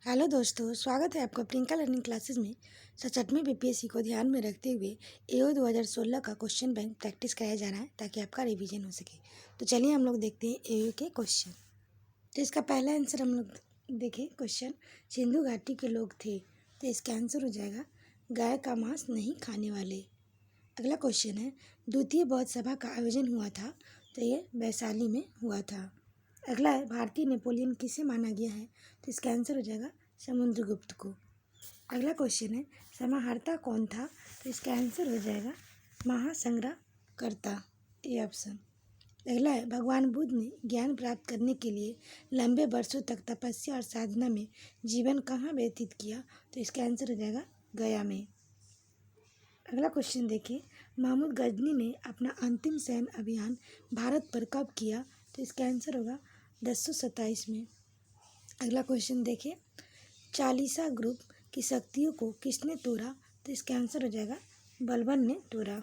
Hello दोस्तों, स्वागत है आपका प्रियंका लर्निंग क्लासेस में। 67वें बीपीएससी को ध्यान में रखते हुए एओ 2016 का क्वेश्चन बैंक प्रैक्टिस कराया जा रहा है ताकि आपका रिवीजन हो सके। तो चलिए हम लोग देखते हैं एओ के क्वेश्चन। तो इसका पहला आंसर हम लोग देखें। क्वेश्चन, सिंधु घाटी के लोग थे, तो इसका आंसर हो जाएगा गाय का मांस नहीं खाने वाले। अगला क्वेश्चन है, द्वितीय बौद्ध सभा का आयोजन हुआ था, तो ये वैशाली में हुआ था। अगला है, भारतीय नेपोलियन किसे माना गया है, तो इसका आंसर हो जाएगा समुद्रगुप्त को। अगला क्वेश्चन है, समाहर्ता कौन था, तो इसका आंसर हो जाएगा महासंग्रहकर्ता, ये ऑप्शन। अगला है, भगवान बुद्ध ने ज्ञान प्राप्त करने के लिए लंबे वर्षों तक तपस्या और साधना में जीवन कहाँ व्यतीत किया, तो इसका आंसर हो जाएगा गया में। अगला क्वेश्चन देखिए, महमूद गजनी ने अपना अंतिम सैन्य अभियान भारत पर कब किया, तो इसका आंसर होगा 1027 में। अगला क्वेश्चन देखिए, चालीसा ग्रुप की शक्तियों को किसने तोड़ा, तो इसका आंसर हो जाएगा बलबन ने तोड़ा।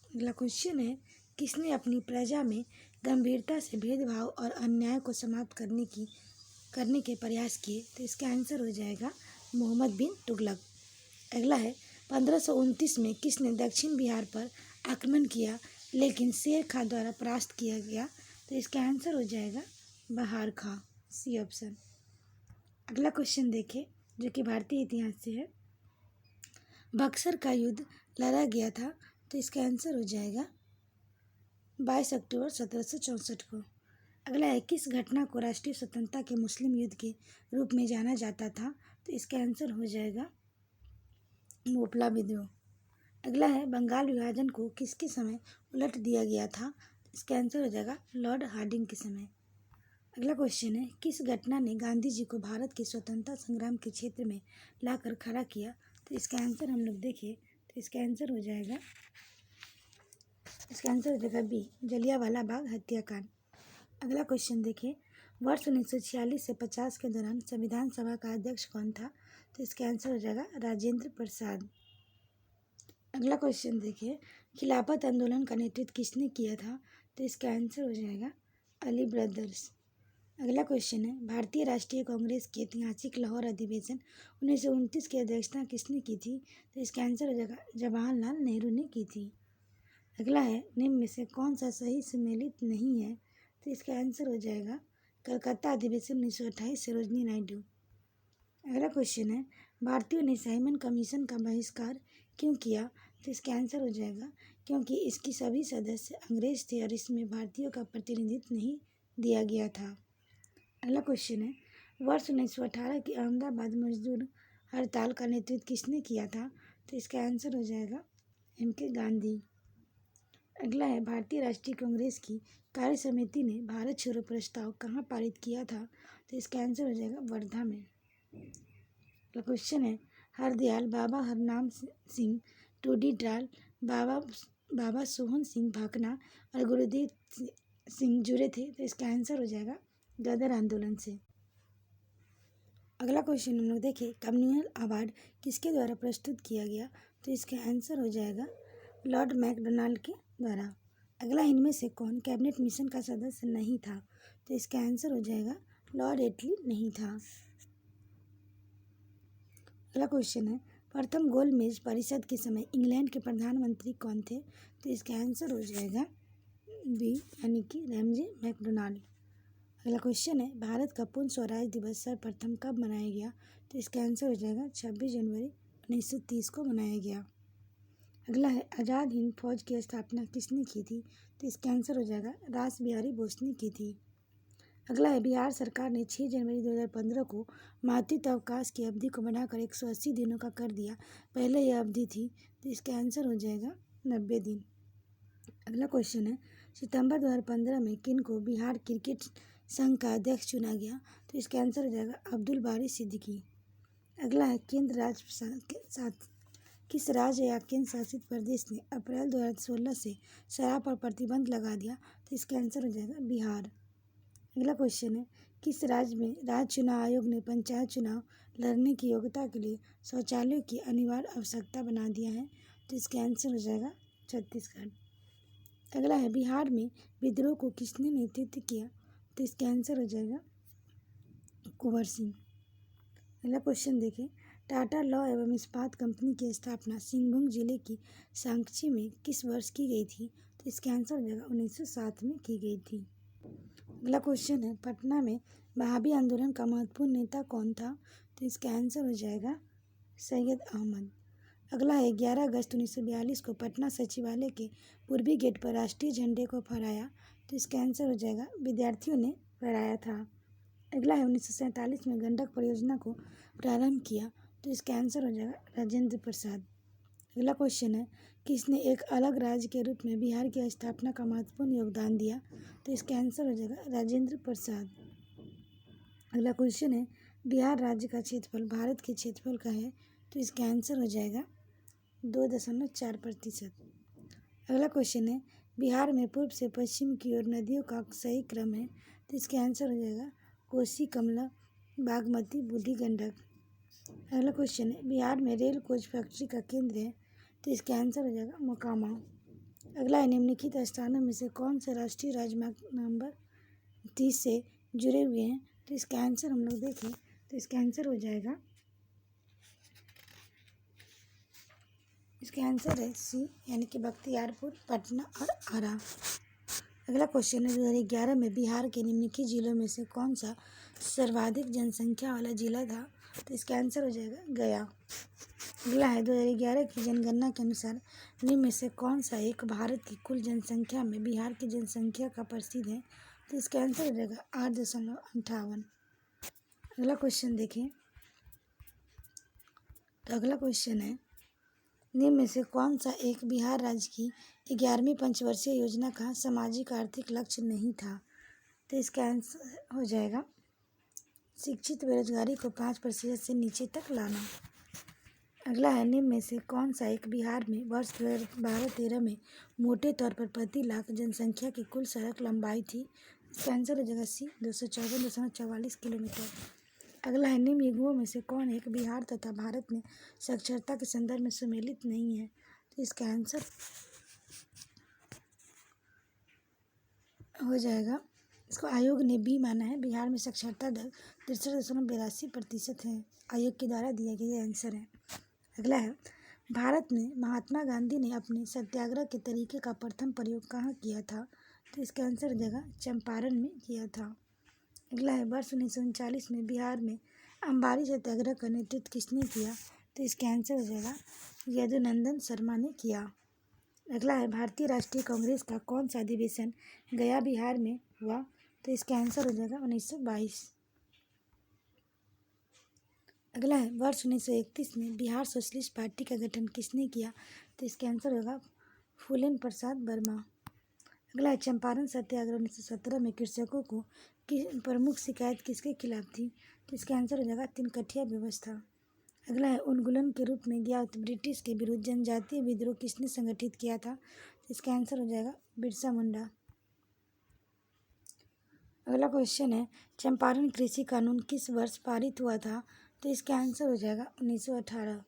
अगला क्वेश्चन है, किसने अपनी प्रजा में गंभीरता से भेदभाव और अन्याय को समाप्त करने के प्रयास किए, तो इसका आंसर हो जाएगा मोहम्मद बिन तुगलक। अगला है, 1529 में किसने दक्षिण बिहार पर आक्रमण किया लेकिन शेर खां द्वारा परास्त किया गया, तो इसका आंसर हो जाएगा बहार खां, सी ऑप्शन। अगला क्वेश्चन देखिए जो कि भारतीय इतिहास से है। बक्सर का युद्ध लड़ा गया था, तो इसका आंसर हो जाएगा 22 अक्टूबर 1764 को। अगला है, किस घटना को राष्ट्रीय स्वतंत्रता के मुस्लिम युद्ध के रूप में जाना जाता था, तो इसका आंसर हो जाएगा मोपला विद्रोह। अगला है, बंगाल विभाजन को किसके समय उलट दिया गया था, इसका आंसर हो जाएगा लॉर्ड हार्डिंग के समय। अगला क्वेश्चन है, किस घटना ने गांधी जी को भारत के स्वतंत्रता संग्राम के क्षेत्र में लाकर खड़ा किया, तो इसका आंसर हम लोग देखें तो इसका आंसर हो जाएगा बी, जलियांवाला बाग हत्याकांड। अगला क्वेश्चन देखिए, वर्ष 1946 से 50 के दौरान संविधान सभा का अध्यक्ष कौन था, तो इसका आंसर हो जाएगा राजेंद्र प्रसाद। अगला क्वेश्चन देखिए, खिलाफत आंदोलन का नेतृत्व किसने किया था, तो इसका आंसर हो जाएगा अली ब्रदर्स। अगला क्वेश्चन है, भारतीय राष्ट्रीय कांग्रेस के ऐतिहासिक लाहौर अधिवेशन 1929 की अध्यक्षता किसने की थी, तो इसका आंसर हो जाएगा जवाहरलाल नेहरू ने की थी। अगला है, निम्न में से कौन सा सही सम्मिलित नहीं है, तो इसका आंसर हो जाएगा कलकत्ता अधिवेशन 1928 सरोजनी नायडू। अगला क्वेश्चन है, भारतीयों ने साइमन कमीशन का बहिष्कार क्यों किया, तो इसका आंसर हो जाएगा क्योंकि इसकी सभी सदस्य अंग्रेज थे और इसमें भारतीयों का प्रतिनिधित्व नहीं दिया गया था। अगला क्वेश्चन है, वर्ष 1918 की अहमदाबाद मजदूर हड़ताल का नेतृत्व किसने किया था, तो इसका आंसर हो जाएगा एम.के. गांधी। अगला है, भारतीय राष्ट्रीय कांग्रेस की कार्य समिति ने भारत छोड़ो प्रस्ताव कहाँ पारित किया था, तो इसका आंसर हो जाएगा वर्धा में। अगला क्वेश्चन है, हरदयाल बाबा हरनाम सिंह टूडीटाल, बाबा सोहन सिंह भाकना और गुरुदेव सिंह जुड़े थे, तो इसका आंसर हो जाएगा गदर आंदोलन से। अगला क्वेश्चन हम लोग देखें, कम्युनल अवार्ड किसके द्वारा प्रस्तुत किया गया, तो इसका आंसर हो जाएगा लॉर्ड मैकडोनाल्ड के द्वारा। अगला, इनमें से कौन कैबिनेट मिशन का सदस्य नहीं था, तो इसका आंसर हो जाएगा लॉर्ड एटली नहीं था। अगला क्वेश्चन है, प्रथम गोलमेज परिषद के समय इंग्लैंड के प्रधानमंत्री कौन थे, तो इसका आंसर हो जाएगा बी यानी कि रैमजे मैकडोनाल्ड। अगला क्वेश्चन है, भारत का पूर्ण स्वराज दिवस सर्वप्रथम कब मनाया गया, तो इसका आंसर हो जाएगा 26 जनवरी 1930 को मनाया गया। अगला है, आज़ाद हिंद फौज की स्थापना किसने की थी, तो इसका आंसर हो जाएगा रास बिहारी बोस ने की थी। अगला है, बिहार सरकार ने 6 जनवरी 2015 को मातृत्व अवकाश की अवधि को बढ़ाकर 180 दिनों का कर दिया। पहले यह अवधि थी, तो इसका आंसर हो जाएगा 90 दिन। अगला क्वेश्चन है, सितंबर 2015 में किन को बिहार क्रिकेट संघ का अध्यक्ष चुना गया, तो इसका आंसर हो जाएगा अब्दुल बारी सिद्दीकी। अगला है, किस राज्य या केंद्र शासित प्रदेश ने अप्रैल 2016 से शराब पर प्रतिबंध लगा दिया, तो इसका आंसर हो जाएगा बिहार। अगला क्वेश्चन है, किस राज्य में राज्य चुनाव आयोग ने पंचायत चुनाव लड़ने की योग्यता के लिए शौचालयों की अनिवार्य आवश्यकता बना दिया है, तो इसका आंसर हो जाएगा छत्तीसगढ़। अगला है, बिहार में विद्रोह को किसने नेतृत्व किया, तो इसका आंसर हो जाएगा ओवरसीइंग। अगला क्वेश्चन देखें, टाटा लॉ एवं इस्पात कंपनी की स्थापना सिंहभूम जिले की सांची में किस वर्ष की गई थी? तो इसका आंसर हो जाएगा 1907 में की गई थी। अगला क्वेश्चन है, पटना में वहाबी आंदोलन का महत्वपूर्ण नेता कौन था? तो इसका आंसर हो जाएगा सैयद अहमद। अगला है, 11 अगस्त 1942 को पटना सचिवालय के पूर्वी गेट पर राष्ट्रीय झंडे को फहराया। तो इसका आंसर हो जाएगा विद्यार्थियों ने फहराया था। अगला है, 1947 में गंडक परियोजना को प्रारंभ किया। तो इसका आंसर हो जाएगा राजेंद्र प्रसाद। अगला क्वेश्चन है, किसने एक अलग राज्य के रूप में बिहार की स्थापना का महत्वपूर्ण योगदान दिया? तो इसका आंसर हो जाएगा राजेंद्र प्रसाद। अगला क्वेश्चन है, बिहार राज्य का क्षेत्रफल भारत के क्षेत्रफल का है। तो इसका आंसर हो जाएगा 2.4%। अगला क्वेश्चन है, बिहार में पूर्व से पश्चिम की ओर नदियों का सही क्रम है। तो इसका आंसर हो जाएगा कोसी, कमला, बागमती, बूढ़ी गंडक। अगला क्वेश्चन है, बिहार में रेल कोच फैक्ट्री का केंद्र है। तो इसका आंसर हो जाएगा मोकामा। अगला है, निम्नलिखित स्थानों में से कौन से राष्ट्रीय राजमार्ग नंबर 30 से जुड़े हुए हैं? तो इसका आंसर हम लोग देखें तो इसका आंसर हो जाएगा, इसका आंसर है सी, यानी कि बख्तियारपुर, पटना और आरा। अगला क्वेश्चन है, 2011 में बिहार के निम्नलिखित जिलों में से कौन सा सर्वाधिक जनसंख्या वाला जिला था? तो इसका आंसर हो जाएगा गया। अगला है, 2011 की जनगणना के अनुसार निम्न में से कौन सा एक भारत की कुल जनसंख्या में बिहार की जनसंख्या का प्रसिद्ध है? तो इसका आंसर हो जाएगा 8.58। अगला क्वेश्चन देखें, तो अगला क्वेश्चन है, निम्न में से कौन सा एक बिहार राज्य की 11वीं पंचवर्षीय योजना का सामाजिक आर्थिक लक्ष्य नहीं था? तो इसका आंसर हो जाएगा शिक्षित बेरोजगारी को 5% से नीचे तक लाना। अगला है, निम्न में से कौन सा एक बिहार में वर्ष 2012-13 में मोटे तौर पर प्रति लाख जनसंख्या की कुल सड़क लंबाई थी? इसका आंसर हो जाएगा सी, 254.44 किलोमीटर। अगला है, निम्न युग्मों में से कौन एक बिहार तथा भारत में साक्षरता के संदर्भ में सम्मिलित नहीं है? तो इसका आंसर हो जाएगा, इसको आयोग ने बी माना है। बिहार में साक्षरता दर 63.82% है। आयोग के द्वारा दिया गया आंसर है। अगला है, भारत में महात्मा गांधी ने अपने सत्याग्रह के तरीके का प्रथम प्रयोग कहाँ किया था? तो इसका आंसर हो जाएगा चंपारण में किया था। अगला है, वर्ष 1939 में बिहार में अंबारी सत्याग्रह का नेतृत्व किसने किया? तो इसका आंसर हो जाएगा यदुनंदन शर्मा ने किया। अगला है, भारतीय राष्ट्रीय कांग्रेस का कौन सा अधिवेशन गया बिहार में हुआ? तो इसका आंसर हो जाएगा 1922। अगला है, वर्ष 1931 में बिहार सोशलिस्ट पार्टी का गठन किसने किया? तो इसका आंसर होगा फूलेन प्रसाद वर्मा। अगला है, चंपारण सत्याग्रह 1917 में कृषकों को की प्रमुख शिकायत किसके खिलाफ थी? तो इसका आंसर हो जाएगा तिनकठिया व्यवस्था। अगला है, उन्मूलन के रूप में ज्ञात ब्रिटिश के विरुद्ध जनजातीय विद्रोह किसने संगठित किया था? तो इसका आंसर हो जाएगा बिरसा मुंडा। अगला क्वेश्चन है, चंपारण कृषि कानून किस वर्ष पारित हुआ था? तो इसका आंसर हो जाएगा 1918।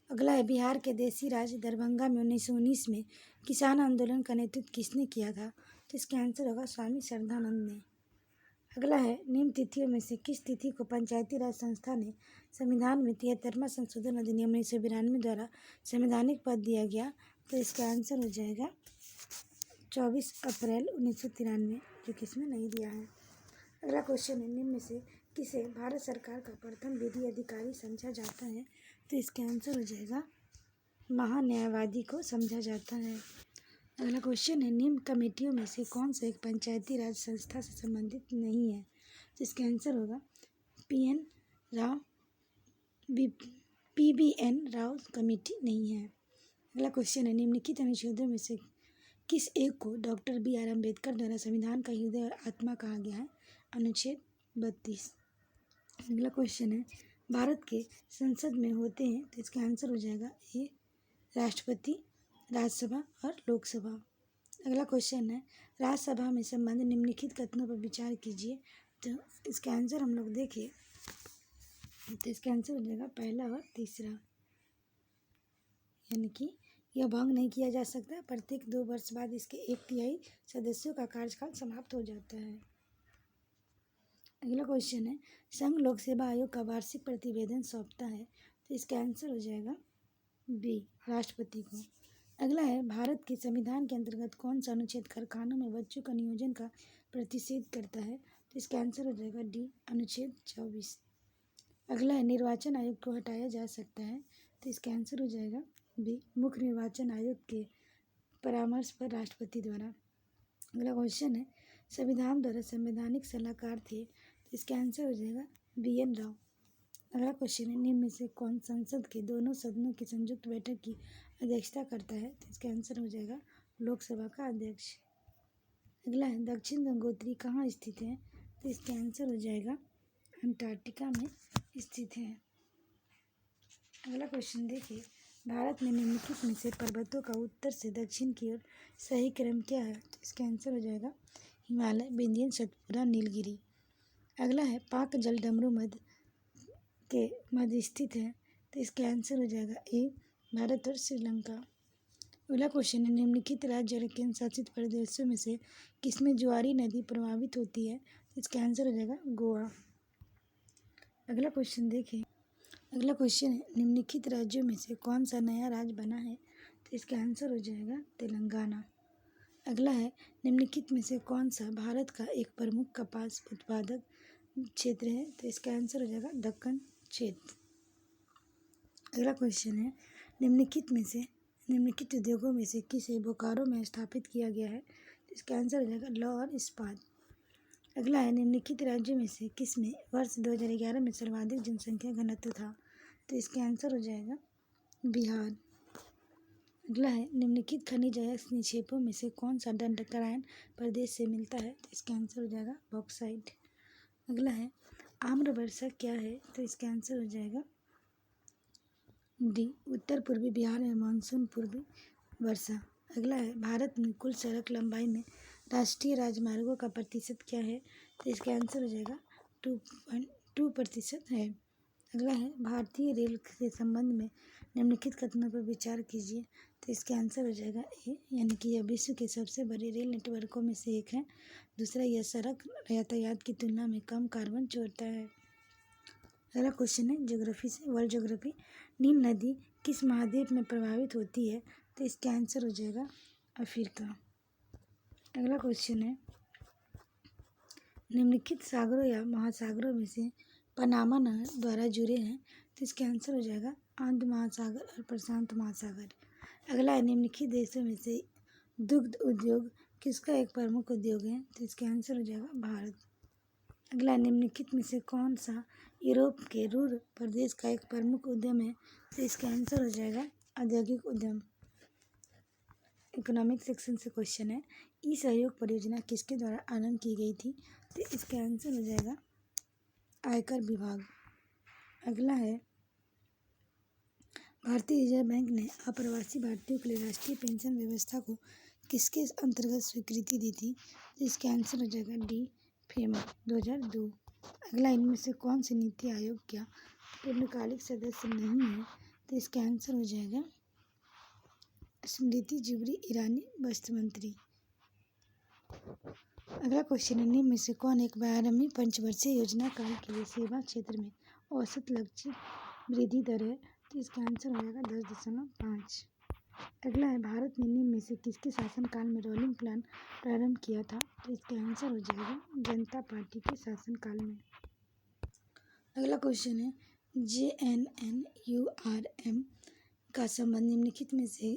अगला है, बिहार के देसी राज्य दरभंगा में 1919 में किसान आंदोलन का नेतृत्व किसने किया था? तो इसका आंसर होगा स्वामी श्रद्धानंद ने। अगला है, निम्न तिथियों में से किस तिथि को पंचायती राज संस्था ने संविधान में 73वां संशोधन अधिनियम 1992 द्वारा संवैधानिक पद दिया गया? तो इसका आंसर हो जाएगा 24 अप्रैल 1993, जो कि इसमें नहीं दिया है। अगला क्वेश्चन है, निम्न में से किसे भारत सरकार का प्रथम विधि अधिकारी समझा जाता है? तो इसका आंसर हो जाएगा महान्यायवादी को समझा जाता है। अगला क्वेश्चन है, निम्न कमेटियों में से कौन सा एक पंचायती राज संस्था से संबंधित नहीं है? तो इसका आंसर होगा PN Rao PBN Rao committee नहीं है। अगला क्वेश्चन है, निम्नलिखित अनुच्छेदों में से किस एक को डॉक्टर BR अम्बेडकर द्वारा संविधान का हृदय और आत्मा कहा गया है? अनुच्छेद 32। अगला क्वेश्चन है, भारत के संसद में होते हैं? तो इसका आंसर हो जाएगा ए, राष्ट्रपति, राज्यसभा और लोकसभा। अगला क्वेश्चन है, राज्यसभा में संबंध निम्नलिखित कथनों पर विचार कीजिए। तो इसका आंसर हम लोग देखें तो इसका आंसर हो जाएगा पहला और तीसरा, यानी कि यह भंग नहीं किया जा सकता। प्रत्येक 2 वर्ष बाद इसके 1/3 सदस्यों का कार्यकाल समाप्त हो जाता है। अगला क्वेश्चन है, संघ लोक सेवा आयोग का वार्षिक प्रतिवेदन सौंपता है, तो इसका आंसर हो जाएगा बी, राष्ट्रपति को। अगला है, भारत के संविधान के अंतर्गत कौन सा अनुच्छेद कारखानों में बच्चों का नियोजन का प्रतिषेध करता है, तो इसका आंसर हो जाएगा डी, अनुच्छेद 24। अगला है, निर्वाचन आयोग को हटाया जा सकता है, तो इसका आंसर हो जाएगा बी, मुख्य निर्वाचन आयोग के परामर्श पर राष्ट्रपति द्वारा। अगला क्वेश्चन है, संविधान द्वारा संवैधानिक सलाहकार थे, तो इसका आंसर हो जाएगा बी एन राव। अगला क्वेश्चन है, निम्न में से कौन संसद के दोनों सदनों की संयुक्त बैठक की अध्यक्षता करता है, तो इसका आंसर हो जाएगा लोकसभा का अध्यक्ष। अगला है, दक्षिण गंगोत्री कहाँ स्थित है, तो इसका आंसर हो जाएगा अंटार्कटिका में स्थित है। अगला क्वेश्चन देखिए, भारत में निम्नलिखित में से पर्वतों का उत्तर से दक्षिण की ओर सही क्रम क्या है, तो इसका आंसर हो जाएगा हिमालय, विंध्य, सतपुरा, नीलगिरी। अगला है, पाक जल डमरू मध्य स्थित है, तो इसका आंसर हो जाएगा ए, भारत और श्रीलंका। अगला क्वेश्चन है, निम्नलिखित राज्य और केंद्र शासित प्रदेशों में से किसमें ज्वारी नदी प्रभावित होती है, तो इसका आंसर हो जाएगा गोवा। अगला क्वेश्चन देखिए, अगला क्वेश्चन है, निम्नलिखित राज्यों में से कौन सा नया राज्य बना है, तो इसका आंसर हो जाएगा तेलंगाना। अगला है, निम्नलिखित में से कौन सा भारत का एक प्रमुख कपास उत्पादक क्षेत्र है, तो इसका आंसर हो जाएगा दक्कन क्षेत्र। अगला क्वेश्चन है, निम्नलिखित उद्योगों में से किसे बोकारो में स्थापित किया गया है, तो इसका आंसर हो जाएगा लौह और इस्पात। अगला है, निम्नलिखित राज्यों में से किसमें वर्ष 2011 में सर्वाधिक जनसंख्या घनत्व था, तो इसका आंसर हो जाएगा बिहार। अगला है, निम्नलिखित खनिज निक्षेपों में से कौन सा दंडकायन प्रदेश से मिलता है, तो इसका आंसर हो जाएगा बॉक्साइट। अगला है, आम्र वर्षा क्या है, तो इसका आंसर हो जाएगा डी, उत्तर पूर्वी बिहार में मानसून पूर्वी वर्षा। अगला है, भारत में कुल सड़क लंबाई में राष्ट्रीय राजमार्गों का प्रतिशत क्या है, तो इसका आंसर हो जाएगा 2.2% है। अगला है, भारतीय रेल के संबंध में निम्नलिखित कथनों पर विचार कीजिए, तो इसका आंसर हो जाएगा ए, यानी कि यह विश्व के सबसे बड़े रेल नेटवर्कों में से एक है। दूसरा, यह सड़क यातायात की तुलना में कम कार्बन छोड़ता है। अगला क्वेश्चन है ज्योग्राफी से, वर्ल्ड ज्योग्राफी, नील नदी किस महाद्वीप में प्रभावित होती है, तो इसका आंसर हो जाएगा अफ्रीका। अगला क्वेश्चन है, निम्नलिखित सागरों या महासागरों में से पनामा नहर द्वारा जुड़े हैं, तो इसका आंसर हो जाएगा आंध्र महासागर और प्रशांत महासागर। अगला है, निम्नलिखित देशों में से दुग्ध उद्योग किसका एक प्रमुख उद्योग है, तो इसका आंसर हो जाएगा भारत। अगला, निम्नलिखित में से कौन सा यूरोप के रूर प्रदेश का एक प्रमुख उद्यम है, तो इसका आंसर हो जाएगा औद्योगिक उद्यम। इकोनॉमिक सेक्शन से क्वेश्चन है, ई सहयोग परियोजना किसके द्वारा आरंभ की गई थी, तो इसका आंसर हो जाएगा आयकर विभाग। अगला है, भारतीय रिजर्व बैंक ने अप्रवासी भारतीयों के लिए राष्ट्रीय पेंशन व्यवस्था को किसके अंतर्गत स्वीकृति दी थी, तो इसका आंसर हो जाएगा डी, फेमा 2002। अगला, इनमें से कौन सी नीति आयोग का पूर्णकालिक सदस्य नहीं है, तो इसका आंसर हो जाएगा स्मृति जुबिन ईरानी, वस्त्र मंत्री। अगला क्वेश्चन है, निम्न में से कौन एक 12वीं पंचवर्षीय योजना काल के लिए सेवा क्षेत्र में औसत लक्षित वृद्धि दर है, तो इसका आंसर हो जाएगा 10.5। अगला है, भारत ने निम्न में से किसके शासनकाल में रोलिंग प्लान प्रारंभ किया था, तो इसका आंसर हो जाएगा जनता पार्टी के शासनकाल में। अगला क्वेश्चन है, JNNURM का संबंध निम्नलिखित में से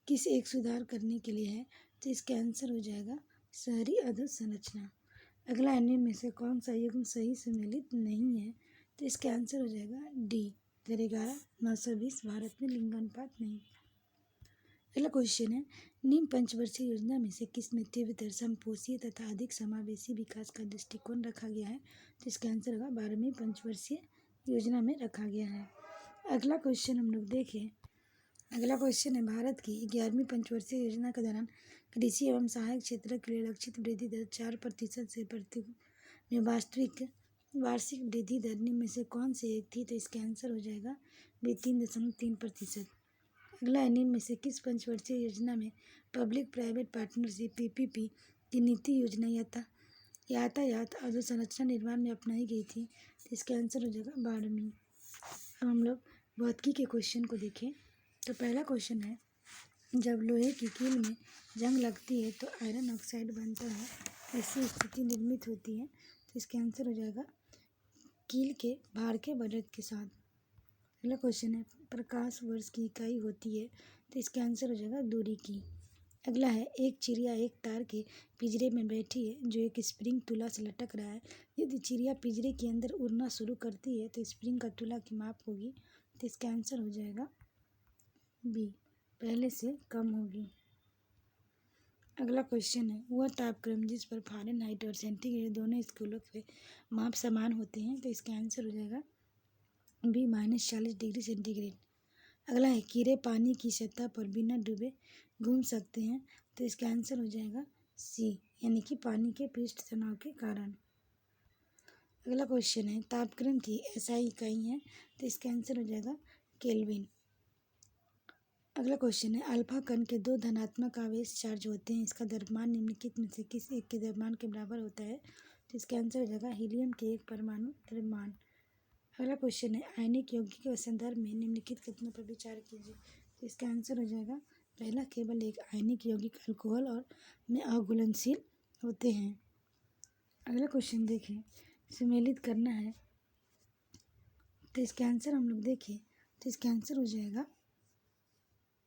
किस एक सुधार करने के लिए है, तो इसका आंसर हो जाएगा शहरी अधोसंरचना। अगला, निम्न में से कौन सा युग्म सही सम्मिलित नहीं है, तो इसका आंसर हो जाएगा डी, 11,920 भारत में लिंगानुपात नहीं। अगला क्वेश्चन है, निम्न पंचवर्षीय योजना में से किस में तीव्रतर समपोषीय तथा अधिक समावेशी विकास का दृष्टिकोण रखा गया है, तो इसका आंसर होगा 12वीं पंचवर्षीय योजना में रखा गया है। अगला क्वेश्चन हम लोग देखें, अगला क्वेश्चन है, भारत की 11वीं पंचवर्षीय योजना के दौरान कृषि एवं सहायक क्षेत्र के लिए लक्षित वृद्धि दर 4% से प्रति में वार्षिक वृद्धि दर निम्न में से कौन सी एक थी, तो इसका आंसर हो जाएगा 3.3%। अगला, निम्न में से किस पंचवर्षीय योजना में पब्लिक प्राइवेट पार्टनरशिप PPP की नीति योजना यातायात अधोसंरचना निर्माण में अपनाई गई थी, तो इसका आंसर हो जाएगा 12वीं। अब हम लोग भौतिकी के क्वेश्चन को देखें तो पहला क्वेश्चन है, जब लोहे की कील में जंग लगती है तो आयरन ऑक्साइड बनता है, ऐसी स्थिति निर्मित होती है, तो इसका आंसर हो जाएगा कील के भार के बढ़त के साथ। अगला क्वेश्चन है, प्रकाश वर्ष की इकाई होती है, तो इसका आंसर हो जाएगा दूरी की। अगला है, एक चिड़िया एक तार के पिंजरे में बैठी है जो एक स्प्रिंग तुला से लटक रहा है। यदि चिड़िया पिंजरे के अंदर उड़ना शुरू करती है तो स्प्रिंग का तुला की माप होगी, तो इसका आंसर हो जाएगा बी, पहले से कम होगी। अगला क्वेश्चन है, वह तापक्रम जिस पर फ़ारेनहाइट और सेंटीग्रेड दोनों स्केलों के माप समान होते हैं, तो इसका आंसर हो जाएगा बी, -40 डिग्री सेंटीग्रेड। अगला है, कीड़े पानी की सतह पर बिना डूबे घूम सकते हैं, तो इसका आंसर हो जाएगा सी, यानी कि पानी के पृष्ठ तनाव के कारण। अगला क्वेश्चन है, तापक्रम की एसआई इकाई है, तो इसका आंसर हो जाएगा केल्विन। अगला क्वेश्चन है, अल्फा कण के 2 धनात्मक आवेश चार्ज होते हैं, इसका द्रव्यमान निम्नलिखित में से किस एक के द्रव्यमान के बराबर होता है, तो इसका आंसर हो जाएगा हीलियम के 1 परमाणु द्रव्यमान। अगला क्वेश्चन है, आयनिक यौगिक के संदर्भ में निम्नलिखित कथनों पर विचार कीजिए, तो इसका आंसर हो जाएगा पहला, केवल एक आयनिक यौगिक अल्कोहल और में अघुलनशील होते हैं। अगला क्वेश्चन देखें, सुमेलित करना है, तो इसका आंसर हम लोग देखें तो इसका आंसर हो जाएगा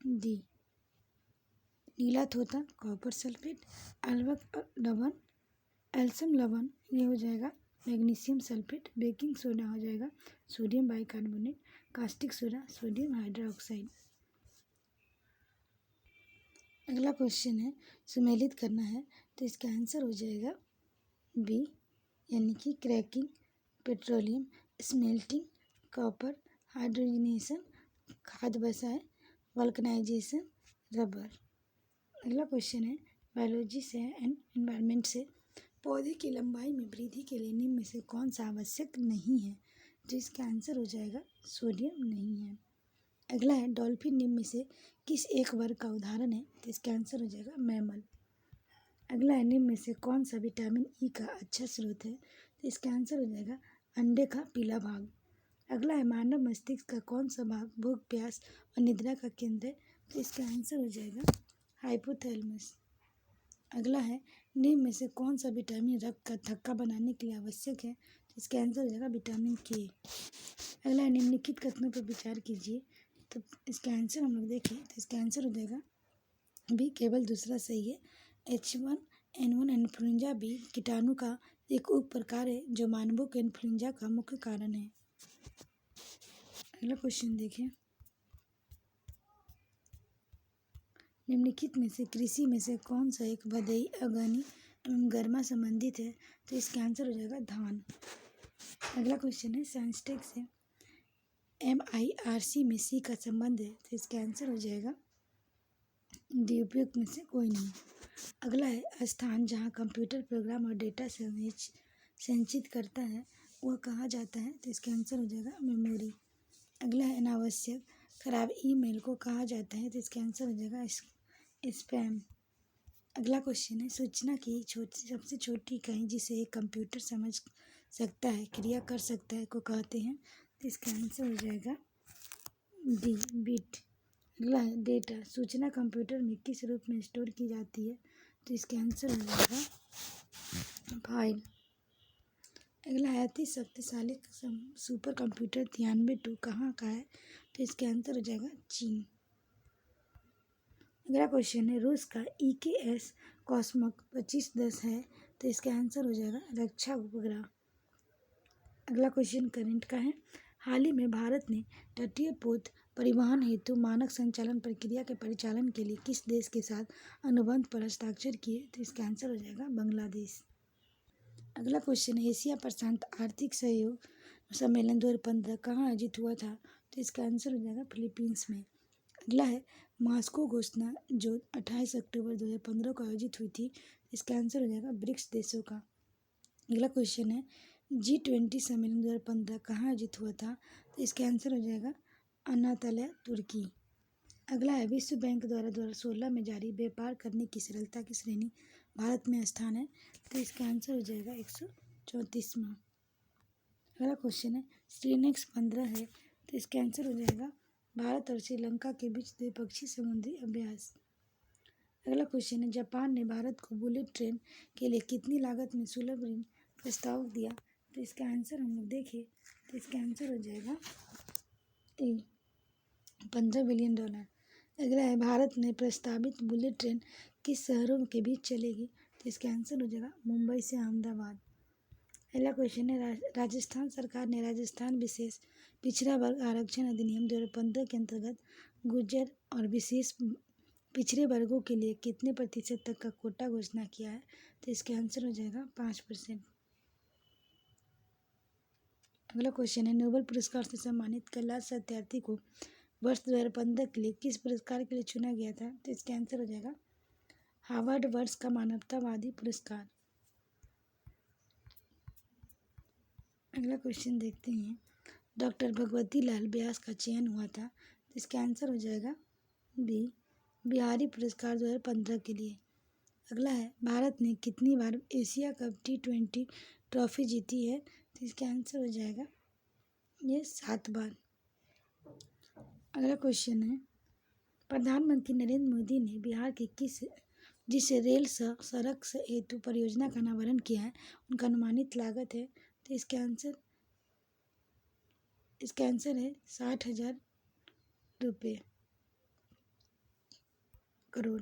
डी, नीला तोता, कॉपर सल्फेट, अल्वक लवण, एल्सम लवण, ये हो जाएगा मैग्नीशियम सल्फेट, बेकिंग सोडा हो जाएगा sodium bicarbonate, caustic soda sodium hydroxide. अगला क्वेश्चन है, सुमेलित करना है, तो इसका आंसर हो जाएगा बी, यानी कि cracking, petroleum, smelting, copper, hydrogenation, खाद बसाए, वल्कनाइजेशन, रबर। अगला क्वेश्चन है, बायोलॉजी से एंड एनवायरनमेंट से, पौधे की लंबाई में वृद्धि के लिए निम्न में से कौन सा आवश्यक नहीं है, तो इसका आंसर हो जाएगा सोडियम नहीं है। अगला है, डॉल्फिन निम्न में से किस एक वर्ग का उदाहरण है, तो इसका आंसर हो जाएगा मैमल। अगला है, निम्न में से कौन सा विटामिन ई का अच्छा स्रोत है, तो इसका आंसर हो जाएगा अंडे का पीला भाग। अगला है, मानव मस्तिष्क का कौन सा भाग भूख, प्यास और निद्रा का केंद्र है, तो इसका आंसर हो जाएगा हाइपोथैलेमस। अगला है, निम्न में से कौन सा विटामिन रक्त का थक्का बनाने के लिए आवश्यक है, तो इसका आंसर हो जाएगा विटामिन के। अगला है, निम्नलिखित कथनों पर विचार कीजिए, तो इसका आंसर हम लोग देखें तो इसका आंसर हो जाएगा बी, केवल दूसरा सही है। H1N1 इन्फ्लुएंजा बी कीटाणु का एक उप प्रकार है जो मानवों के इन्फ्लुएंजा का मुख्य कारण है। अगला क्वेश्चन देखें, निम्नलिखित में से कृषि में से कौन सा एक भदई, अगानी एवं गर्मा संबंधित है, तो इसका आंसर हो जाएगा धान। अगला क्वेश्चन है, साइंस टेक से MIRC में सी का संबंध है, तो इसका आंसर हो जाएगा डी, उपयुक्त में से कोई नहीं। अगला है, स्थान जहाँ कंप्यूटर प्रोग्राम और डेटा संचित करता है वह कहा जाता है, तो इसका आंसर हो जाएगा मेमोरी। अगला है, अनावश्यक खराब ईमेल को कहा जाता है, तो इसका आंसर हो जाएगा स्पैम। अगला क्वेश्चन है, सूचना की सबसे छोटी इकाई जिसे एक कंप्यूटर समझ सकता है, क्रिया कर सकता है, को कहते हैं, तो इसका आंसर हो जाएगा डी, बिट। अगला है, डेटा सूचना कंप्यूटर में किस रूप में स्टोर की जाती है, तो इसका आंसर हो जाएगा फाइल। अगला है, अति शक्तिशाली सुपर कंप्यूटर Tianwen-2 कहाँ का है, तो इसका आंसर हो जाएगा चीन। अगला क्वेश्चन है, रूस का EKS कॉस्मॉक 2510 है, तो इसका आंसर हो जाएगा रक्षा उपग्रह। अगला क्वेश्चन करंट का है, हाल ही में भारत ने तटीय पोत परिवहन हेतु मानक संचालन प्रक्रिया के परिचालन के लिए किस देश के साथ अनुबंध पर हस्ताक्षर किए, तो इसका आंसर हो जाएगा बांग्लादेश। अगला क्वेश्चन है, एशिया प्रशांत आर्थिक सहयोग सम्मेलन 2015 कहाँ आयोजित हुआ था, तो इसका आंसर हो जाएगा फिलीपींस में। अगला है, मास्को घोषणा जो 28 अक्टूबर 2015 को आयोजित हुई थी, इसका आंसर हो जाएगा ब्रिक्स देशों का। अगला क्वेश्चन है, G20 सम्मेलन 2015 कहाँ आयोजित हुआ था, तो इसका आंसर हो जाएगा अनाताल्या, तुर्की। अगला है, विश्व बैंक द्वारा 2016 में जारी व्यापार करने की सरलता की श्रेणी भारत में स्थान है, तो इसका आंसर हो जाएगा 134वां। अगला क्वेश्चन है श्रीनेक्स 15 है, तो इसका आंसर हो जाएगा भारत और श्रीलंका के बीच द्विपक्षीय समुद्री अभ्यास। अगला क्वेश्चन है जापान ने भारत को बुलेट ट्रेन के लिए कितनी लागत में सुलभ ऋण प्रस्ताव दिया, तो इसका आंसर हम लोग देखें तो इसका आंसर हो जाएगा 15 बिलियन डॉलर। अगला है भारत में प्रस्तावित बुलेट ट्रेन किस शहरों के बीच चलेगी, तो इसका आंसर हो जाएगा मुंबई से अहमदाबाद। अगला क्वेश्चन है राजस्थान सरकार ने राजस्थान विशेष पिछड़ा वर्ग आरक्षण अधिनियम 2015 के अंतर्गत गुर्जर और विशेष पिछड़े वर्गों के लिए कितने प्रतिशत तक का कोटा घोषणा किया है, तो इसका आंसर हो जाएगा 5%। अगला क्वेश्चन है नोबेल पुरस्कार से सम्मानित कैलाश सत्यार्थी को वर्ष 2015 के लिए किस पुरस्कार के लिए चुना गया था, तो इसका आंसर हो जाएगा हार्वर्ड वर्ष का मानवतावादी पुरस्कार। अगला क्वेश्चन देखते हैं डॉक्टर भगवती लाल व्यास का चयन हुआ था, तो इसका आंसर हो जाएगा बी बिहारी पुरस्कार 2015 के लिए। अगला है भारत ने कितनी बार एशिया कप T20 ट्रॉफी जीती है, तो इसका आंसर हो जाएगा ये 7 बार। अगला क्वेश्चन है प्रधानमंत्री नरेंद्र मोदी ने बिहार के जिस रेल सड़क हेतु परियोजना का अनावरण किया है उनका अनुमानित लागत है, तो इसका आंसर है 60,000 रुपये करोड़।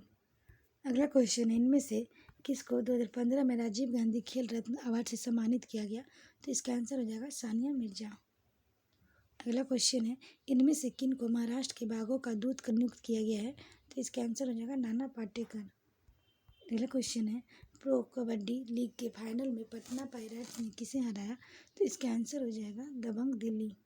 अगला क्वेश्चन है इनमें से किसको 2015 में राजीव गांधी खेल रत्न अवार्ड से सम्मानित किया गया, तो इसका आंसर हो जाएगा सानिया मिर्जा। अगला क्वेश्चन है इनमें से किन को महाराष्ट्र के बाघों का दूत नियुक्त किया गया है, तो इसका आंसर हो जाएगा नाना पाटेकर। अगला क्वेश्चन है प्रो कबड्डी लीग के फाइनल में पटना पायरेट्स ने किसे हराया, तो इसका आंसर हो जाएगा दबंग दिल्ली।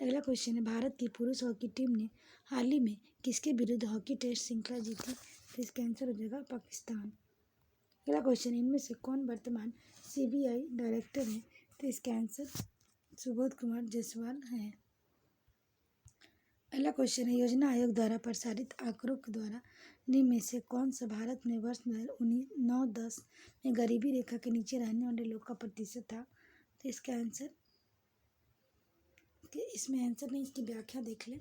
अगला क्वेश्चन है भारत की पुरुष हॉकी टीम ने हाल ही में किसके विरुद्ध हॉकी टेस्ट श्रृंखला जीती, तो इसका आंसर हो जाएगा पाकिस्तान। अगला क्वेश्चन इनमें से कौन वर्तमान CBI डायरेक्टर है, तो इसका आंसर सुबोध कुमार जायसवाल है। अगला क्वेश्चन है योजना आयोग द्वारा प्रसारित आंकड़ों के द्वारा निम्न में से कौन सा भारत में वर्ष 2009-10 में गरीबी रेखा के नीचे रहने वाले लोग का प्रतिशत था, तो इसका आंसर इसमें आंसर नहीं इसकी व्याख्या देख लें।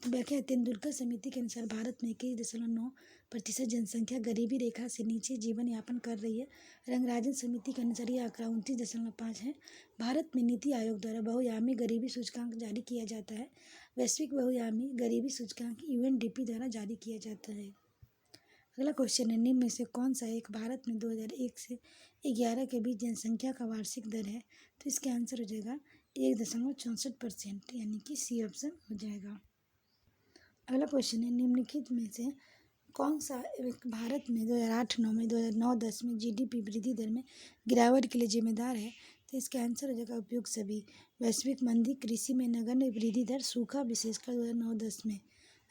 तो व्याख्या तेंदुलकर समिति के अनुसार भारत में 21.9% जनसंख्या गरीबी रेखा से नीचे जीवन यापन कर रही है। रंगराजन समिति के अनुसार यह आंकड़ा 29.5 है। भारत में नीति आयोग द्वारा बहुआयामी गरीबी सूचकांक जारी किया जाता है। वैश्विक बहुआयामी गरीबी सूचकांक UNDP द्वारा जारी किया जाता है। अगला क्वेश्चन है निम्न में से कौन सा एक भारत में 2001 से 11 के बीच जनसंख्या का वार्षिक दर है, तो इसका आंसर हो जाएगा 1.64%, यानी कि सी ऑप्शन हो जाएगा। अगला क्वेश्चन है निम्नलिखित में से कौन सा भारत में 2008-9 में 2009-10 में GDP वृद्धि दर में गिरावट के लिए जिम्मेदार है, तो इसका आंसर हो जाएगा उपयुक्त सभी। वैश्विक मंदी, कृषि में नगण्य वृद्धि दर, सूखा विशेषकर 2009-10 में।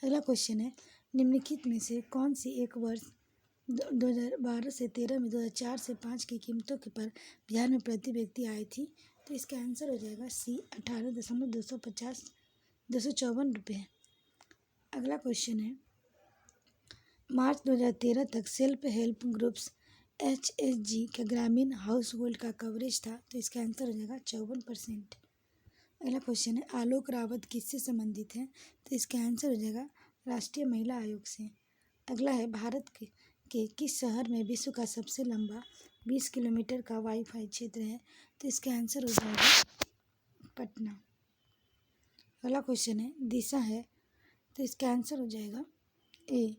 अगला क्वेश्चन है निम्नलिखित में से कौन सी एक वर्ष 2012 से 13 में 2004 से 5 की कीमतों के पर बिहार में प्रति व्यक्ति आई थी, तो इसका आंसर हो जाएगा C 18,254 रुपये। अगला क्वेश्चन है मार्च 2013 तक सेल्फ हेल्प ग्रुप्स HSG का ग्रामीण हाउस होल्ड का कवरेज था, तो इसका आंसर हो जाएगा 54%। अगला क्वेश्चन है आलोक रावत किससे संबंधित है, तो इसका आंसर हो जाएगा राष्ट्रीय महिला आयोग से। अगला है भारत के किस शहर में विश्व का सबसे लंबा 20 किलोमीटर का वाईफाई क्षेत्र है, तो इसका आंसर हो जाएगा पटना। अगला क्वेश्चन है दिशा है, तो इसका आंसर हो जाएगा A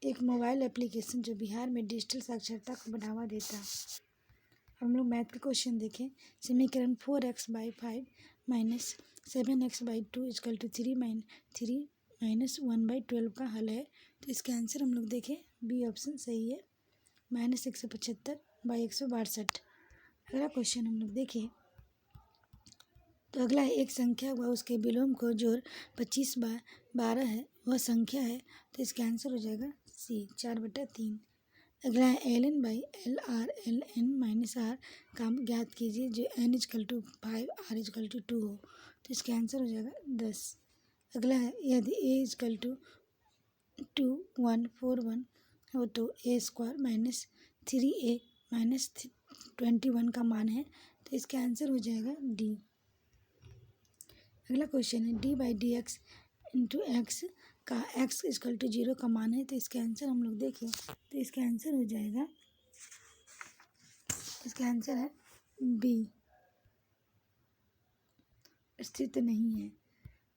एक मोबाइल एप्लीकेशन जो बिहार में डिजिटल साक्षरता को बढ़ावा देता है। हम लोग मैथ का क्वेश्चन देखें। समीकरण 4x/5 - 7x/2 = 3 - 1/12 का हल है, तो इसका आंसर हम लोग देखें B ऑप्शन सही है, -175/162। अगला क्वेश्चन हम लोग देखें तो अगला है एक संख्या व उसके विलोम को जोड़ 25/12 है, वह संख्या है, तो इसका आंसर हो जाएगा C 4/3। अगला है ln/ln - r का ज्ञात कीजिए जो n = 5 r = 2 हो, तो इसका आंसर हो जाएगा 10। अगला है यदि a = 2141 हो तो a² - 3a माइनस 21 का मान है, तो इसका आंसर हो जाएगा डी। अगला क्वेश्चन है D by D x into x का एक्स इक्वल टू 0 का मान है, तो इसका आंसर हम लोग देखें तो इसका आंसर हो जाएगा, इसका आंसर है बी, अस्तित्व नहीं है।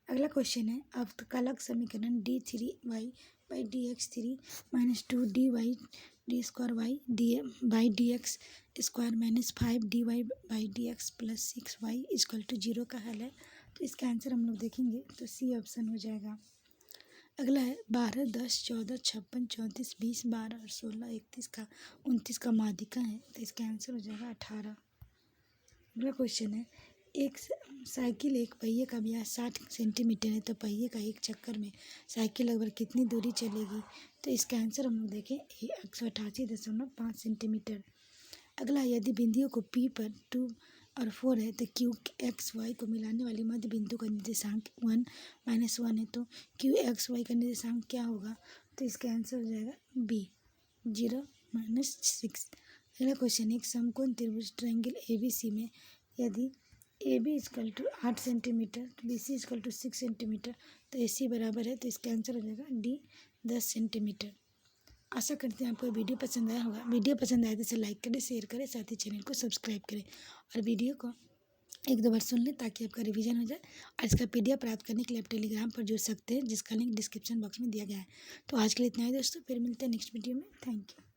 अगला क्वेश्चन है अवकलक समीकरण D three Y by D X three minus 2 D Y D square Y D by D X square minus 5 D Y by D X plus 6 Y equal to 0 का हल है, तो इसका आंसर हम लोग देखेंगे तो सी ऑप्शन हो जाएगा। अगला है 12, 10, 14, 56, 34, 20, 12 और 16, 31 का 29 का माध्यिका है, तो इसका आंसर हो जाएगा 18। अगला क्वेश्चन है एक साइकिल एक पहिए का व्यास 60 सेंटीमीटर है, तो पहिए का एक चक्कर में साइकिल लगभग कितनी दूरी चलेगी, तो इसका आंसर हम लोग देखें 188.5 सेंटीमीटर। अगला यदि बिंदुओं को P पर 2 और 4 है, तो क्यू एक्स वाई को मिलाने वाली मध्य बिंदु का निर्देशांक 1 - 1 है, तो क्यू एक्स वाई का निर्देशांक क्या होगा, तो इसका आंसर हो जाएगा बी 0 - 6। अगला क्वेश्चन एक समकोण त्रिभुज ट्रायंगल ABC में यदि AB equal to 8 centimetre, BC equal to 6 centimetre, तो AC बराबर है, तो इसका आंसर हो जाएगा डी 10 सेंटीमीटर। आशा करते हैं आपको वीडियो पसंद आया होगा। वीडियो पसंद आए तो इसे लाइक करें, शेयर करें, साथ ही चैनल को सब्सक्राइब करें और वीडियो को 1-2 बार सुन लें ताकि आपका रिवीजन हो जाए। और इसका PDF प्राप्त करने के लिए आप टेलीग्राम पर जुड़ सकते हैं, जिसका लिंक डिस्क्रिप्शन बॉक्स में दिया गया है। तो आज के लिए इतना ही दोस्तों, फिर मिलते हैं नेक्स्ट वीडियो में। Thank you.